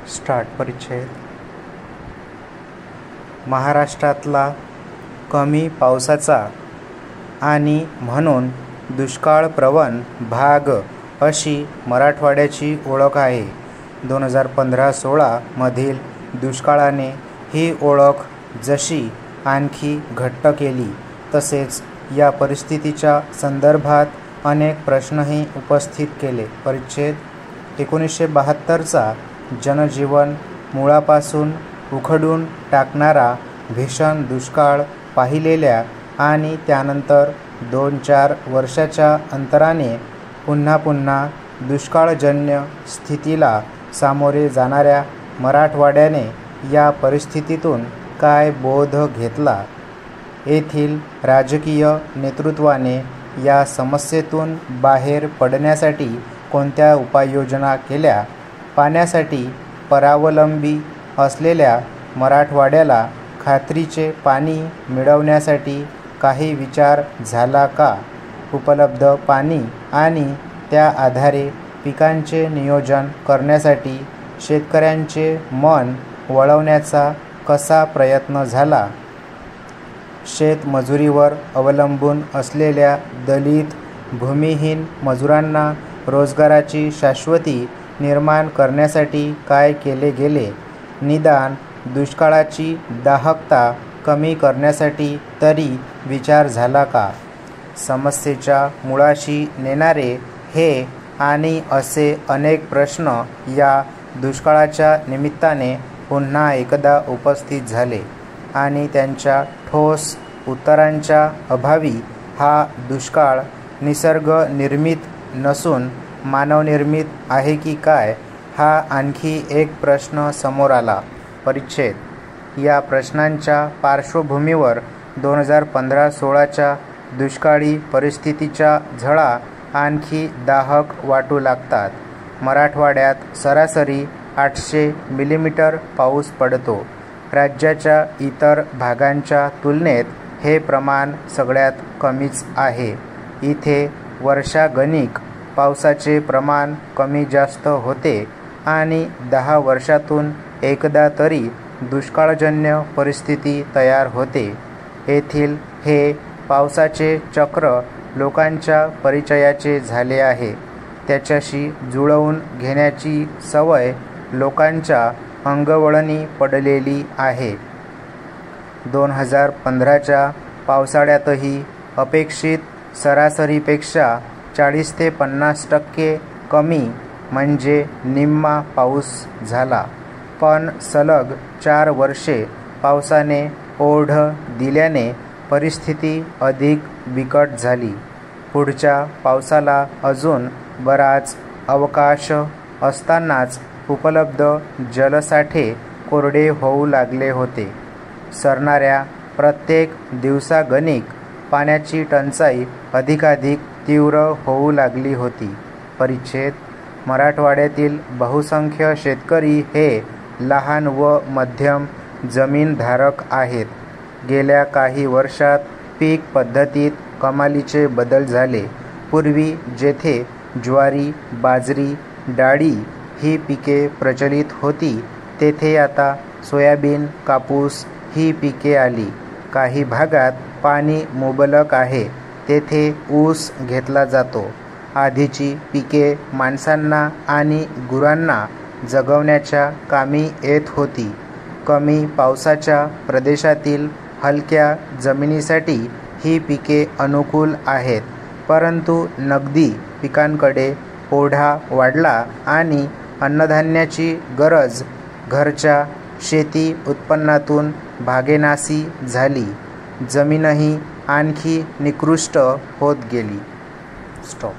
Start. परिच्छेद. महाराष्ट्रातला कमी पावसाचा आणि म्हणून दुष्काळप्रवण भाग अशी मराठवाड्याची ओळख आहे. 2015-16 मधील दुष्काळाने ही ओळख जशी आणखी घट्ट केली, तसेच या परिस्थितीच्या संदर्भात अनेक प्रश्नही उपस्थित केले. परिच्छेद. 1972चा जनजीवन मुळापासून उखडून टाकणारा भीषण दुष्काळ पाहिलेल्या आणि त्यानंतर 2-4 वर्षाच्या अंतराने पुन्हा दुष्काळजन्य स्थितीला सामोरे जाणाऱ्या मराठवाड्याने या परिस्थितीतून काय बोध घेतला? येथील राजकीय नेतृत्वाने या समस्येतून बाहेर पडण्यासाठी कोणत्या उपाययोजना केल्या? पाण्यासाठी परावलंबी असलेल्या मराठवाड्याला खात्रीचे पाणी मिळवण्यासाठी काही विचार झाला का? उपलब्ध पाणी आणि त्या आधारे पिकांचे नियोजन करण्यासाठी शेतकऱ्यांचे मन वळवण्याचा कसा प्रयत्न झाला? शेतमजुरीवर अवलंबून असलेल्या दलित भूमिहीन मजुरांना रोजगाराची शाश्वती निर्माण करण्यासाठी काय केले गेले? निदान दुष्काळाची दाहकता कमी करण्यासाठी तरी विचार झाला का? समस्येच्या मुळाशी नेणारे हे आणि असे अनेक प्रश्न या दुष्काळाच्या निमित्ताने पुन्हा एकदा उपस्थित झाले आणि त्यांच्या ठोस उत्तरांच्या अभावी हा दुष्काळ निसर्गनिर्मित नसून मानवनिर्मित आहे की काय, हा आणखी एक प्रश्न समोर आला. परिच्छेद. या प्रश्नांच्या पार्श्वभूमीवर 2015-16च्या दुष्काळी परिस्थितीच्या झळा आणखी दाहक वाटू लागतात. मराठवाड्यात सरासरी 800 मिलीमीटर पाऊस पडतो. राज्याच्या इतर भागांच्या तुलनेत हे प्रमाण सगळ्यात कमीच आहे. इथे वर्षागणिक पावसाचे प्रमाण कमी जास्त होते आणि 10 वर्षातून एकदा तरी दुष्काळजन्य परिस्थिती तयार होते. येथील हे पावसाचे चक्र लोकांच्या परिचयाचे झाले आहे. त्याच्याशी जुळवून घेण्याची सवय लोकांच्या अंगवळणी पडलेली आहे. 2015च्या पावसाळ्यातही अपेक्षित सरासरीपेक्षा 40 ते 50% कमी म्हणजे निम्मा पाऊस झाला. पण सलग 4 वर्षे पावसाने ओढ दिल्याने परिस्थिती अधिक बिकट झाली. पुढच्या पावसाला अजून बराच अवकाश असतानाच उपलब्ध जलसाठे कोरडे होऊ लागले होते. सरणाऱ्या प्रत्येक दिवसागणिक पाण्याची टंचाई अधिकाधिक तीव्र होऊ लागली होती. परिच्छेद. मराठवाड्यातील बहुसंख्य शेतकरी हे लहान व मध्यम जमीनधारक आहेत. गेल्या काही वर्षात पीक पद्धतीत कमालीचे बदल झाले. पूर्वी जेथे ज्वारी, बाजरी, डाळी ही पिके प्रचलित होती, तेथे आता सोयाबीन, कापूस ही पिके आली. काही भागात पाणी मुबलक आहे, तेथे ऊस घेतला जातो. आधीची पिके माणसांना आणि गुरांना जगवण्याच्या कामी येत होती. कमी पावसाच्या प्रदेशातील हलक्या जमिनीसाठी ही पिके अनुकूल आहेत. परंतु नगदी पिकांकडे ओढा वाढला आणि अन्नधान्याची गरज घरच्या शेती उत्पन्नातून भागेनासी झाली. जमीनही आणखी निकृष्ट होत गेली. स्टॉप.